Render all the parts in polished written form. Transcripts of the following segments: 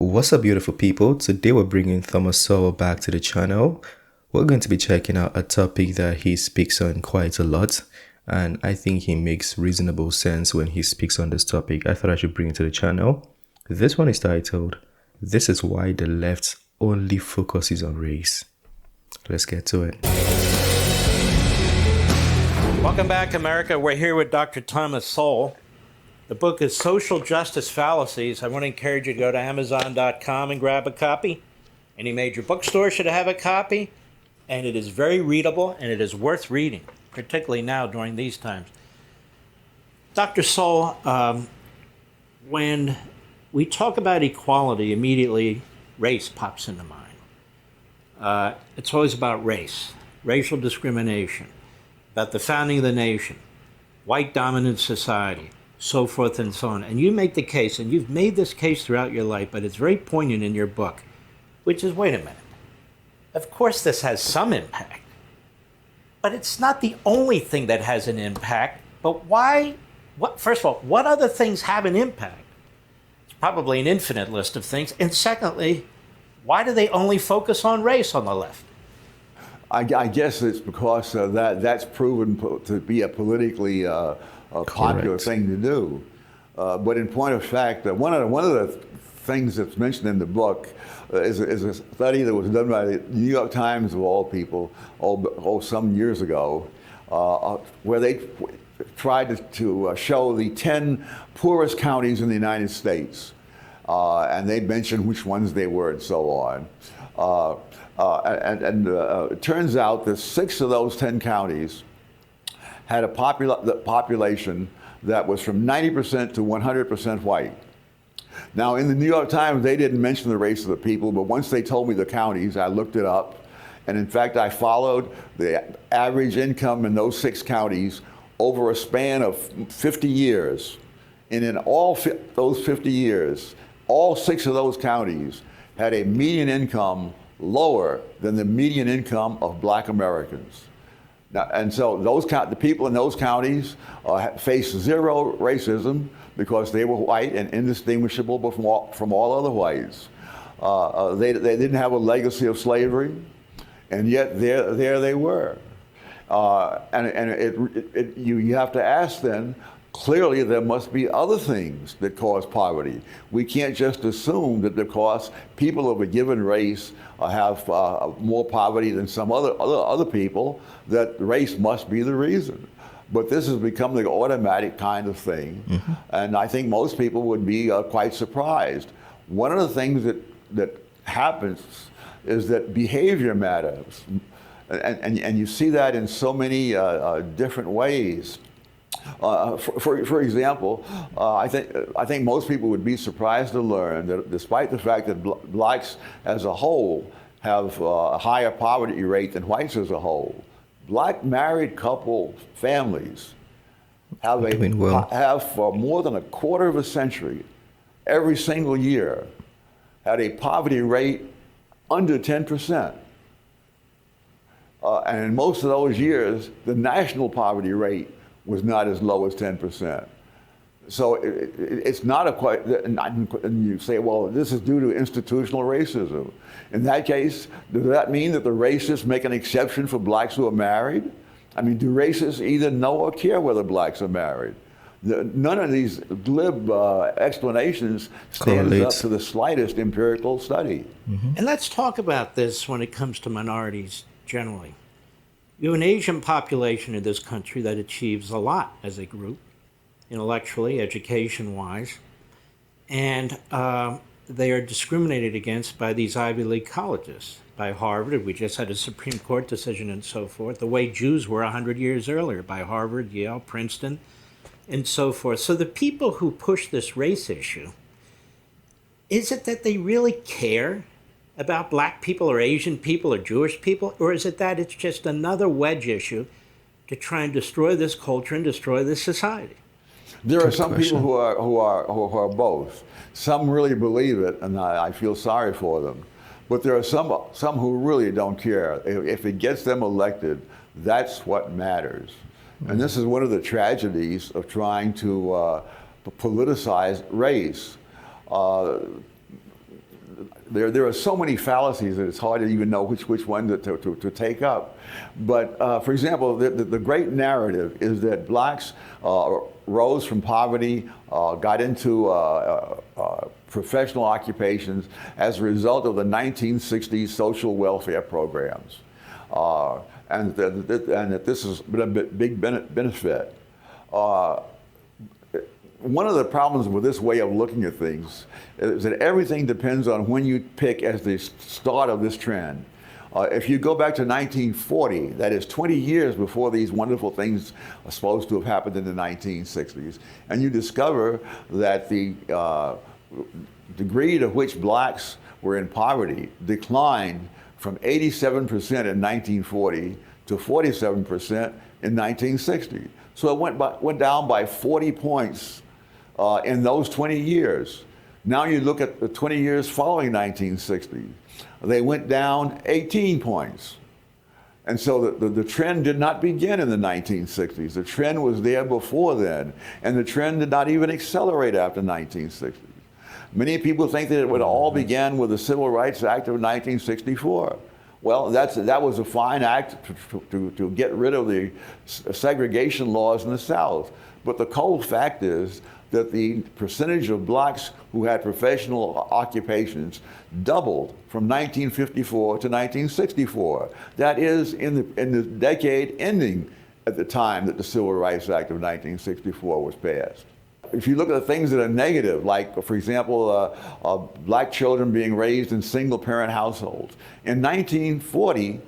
What's up, beautiful people? Today we're bringing Thomas Sowell back to the channel. We're going to be checking out a topic that he speaks on quite a lot, and I think he makes reasonable sense when he speaks on this topic. I thought I should bring it to the channel. This one is titled, "This is why the left only focuses on race." Let's get to it. Welcome back, America. We're here with Dr. Thomas Sowell. The book is Social Justice Fallacies. I want to encourage you to go to Amazon.com and grab a copy. Any major bookstore should have a copy. And it is very readable, and it is worth reading, particularly now during these times. Dr. Sowell, when we talk about equality, immediately race pops into mind. It's always about race, racial discrimination, about the founding of the nation, white dominant society, so forth and so on. And you make the case, and you've made this case throughout your life, but it's very poignant in your book, which is, wait a minute. Of course this has some impact, but it's not the only thing that has an impact. But why? First of all, what other things have an impact? It's probably an infinite list of things. And secondly, why do they only focus on race on the left? I guess it's because that's proven to be a politically popular thing to do. But in point of fact, one of the things that's mentioned in the book is a study that was done by the New York Times, of all people, some years ago, where they tried to show the 10 poorest counties in the United States. And they mentioned which ones they were and so on. It turns out that 6 of those 10 counties had a population that was from 90% to 100% white. Now, in the New York Times, they didn't mention the race of the people, but once they told me the counties, I looked it up. And in fact, I followed the average income in those 6 counties over a span of 50 years. And in all those 50 years, all 6 of those counties had a median income lower than the median income of Black Americans. Now, and so the people in those counties faced zero racism because they were white and indistinguishable from all other whites. They didn't have a legacy of slavery, and yet there they were. You have to ask then, clearly there must be other things that cause poverty. We can't just assume that because people of a given race have more poverty than some other people, that race must be the reason. But this has become the automatic kind of thing, and I think most people would be quite surprised. One of the things that happens is that behavior matters, and you see that in so many different ways. For example, I think most people would be surprised to learn that despite the fact that blacks as a whole have a higher poverty rate than whites as a whole, Black married couple families have for more than a quarter of a century, every single year, had a poverty rate under 10%. And in most of those years, the national poverty rate was not as low as 10%. So it's not and you say, well, this is due to institutional racism. In that case, does that mean that the racists make an exception for blacks who are married? I mean, do racists either know or care whether blacks are married? None of these glib explanations stands up to the slightest empirical study. And let's talk about this when it comes to minorities generally. You have an Asian population in this country that achieves a lot as a group, intellectually, education-wise, and they are discriminated against by these Ivy League colleges, by Harvard. We just had a Supreme Court decision and so forth, the way Jews were 100 years earlier, by Harvard, Yale, Princeton, and so forth. So the people who push this race issue, is it that they really care about Black people or Asian people or Jewish people, or is it that it's just another wedge issue to try and destroy this culture and destroy this society? There are some people who are both. Some really believe it, and I feel sorry for them. But there are some who really don't care. If it gets them elected, that's what matters. And this is one of the tragedies of trying to politicize race. there are so many fallacies that it's hard to even know which one to take up. But for example, the great narrative is that blacks rose from poverty, got into professional occupations as a result of the 1960s social welfare programs, and that this has been a big benefit. One of the problems with this way of looking at things is that everything depends on when you pick as the start of this trend. If you go back to 1940, that is 20 years before these wonderful things are supposed to have happened in the 1960s, and you discover that the degree to which blacks were in poverty declined from 87% in 1940 to 47% in 1960. So it went down by 40 points in those 20 years. Now you look at the 20 years following 1960, they went down 18 points. And so the trend did not begin in the 1960s. The trend was there before then, and the trend did not even accelerate after 1960. Many people think that it would all began with the Civil Rights Act of 1964. Well, that was a fine act to get rid of the segregation laws in the South. But the cold fact is that the percentage of blacks who had professional occupations doubled from 1954 to 1964. That is in the decade ending at the time that the Civil Rights Act of 1964 was passed. If you look at the things that are negative, like, for example, black children being raised in single-parent households. In 1940,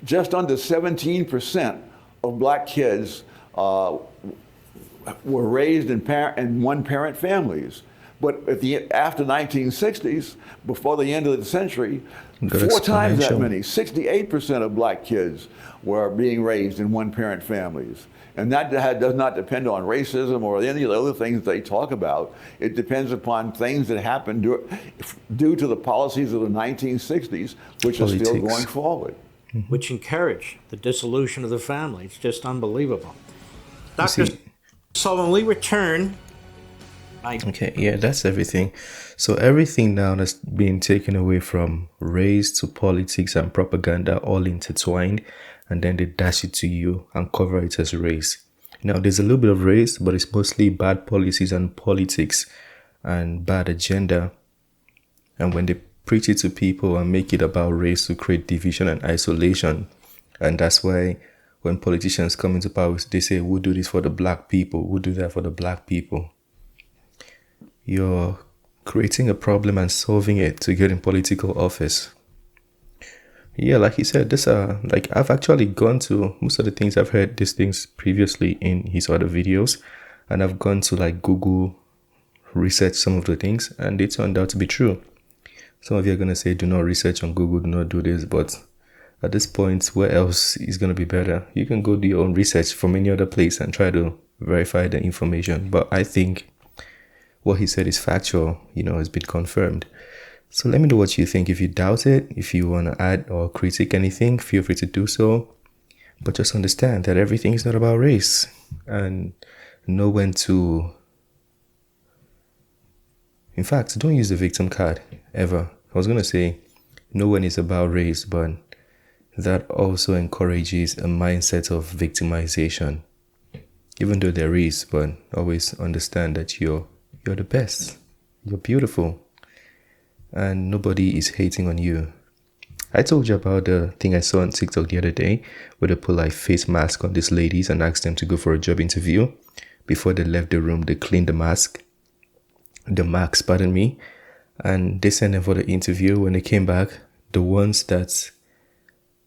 just under 17% of black kids were raised in one-parent families. But after 1960s, before the end of the century, 4 times that many, 68% of black kids were being raised in one-parent families. And that does not depend on racism or any of the other things they talk about. It depends upon things that happened due to the policies of the 1960s, which are still going forward. Which encourage the dissolution of the family. It's just unbelievable. Dr. So when we return... Okay, yeah, that's everything. So everything now that's being taken away from race to politics and propaganda all intertwined, and then they dash it to you and cover it as race. Now, there's a little bit of race, but it's mostly bad policies and politics and bad agenda. And when they preach it to people and make it about race to create division and isolation, and that's why when politicians come into power, they say, we'll do this for the black people, we'll do that for the black people. You're creating a problem and solving it to get in political office. Yeah, like he said, I've actually gone to most of the things. I've heard these things previously in his other videos, and I've gone to Google research some of the things, and they turned out to be true. Some of you are going to say, do not research on Google, do not do this, but at this point, where else is going to be better? You can go do your own research from any other place and try to verify the information. But I think what he said is factual, has been confirmed. So let me know what you think. If you doubt it, if you want to add or critique anything, feel free to do so. But just understand that everything is not about race, and know when to... In fact, don't use the victim card, ever. I was going to say, know when it's about race, but that also encourages a mindset of victimization. Even though there is, but always understand that you're the best. You're beautiful. And nobody is hating on you. I told you about the thing I saw on TikTok the other day, where they put face mask on these ladies and asked them to go for a job interview. Before they left the room, they cleaned the masks, and they sent them for the interview. When they came back, the ones that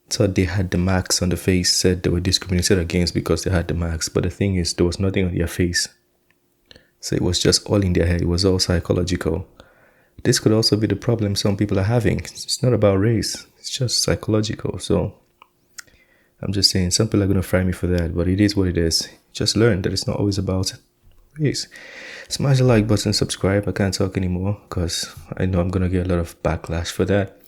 thought they had the marks on the face said they were discriminated against because they had the marks. But the thing is, there was nothing on their face. So it was just all in their head. It was all psychological. This could also be the problem some people are having. It's not about race. It's just psychological. So I'm just saying, some people are going to fry me for that, but it is what it is. Just learn that it's not always about race. Smash the like button, subscribe. I can't talk anymore because I know I'm going to get a lot of backlash for that.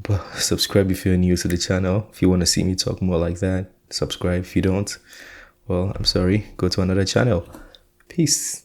But subscribe if you're new to the channel. If you want to see me talk more like that, subscribe. If you don't, well, I'm sorry. Go to another channel. Peace.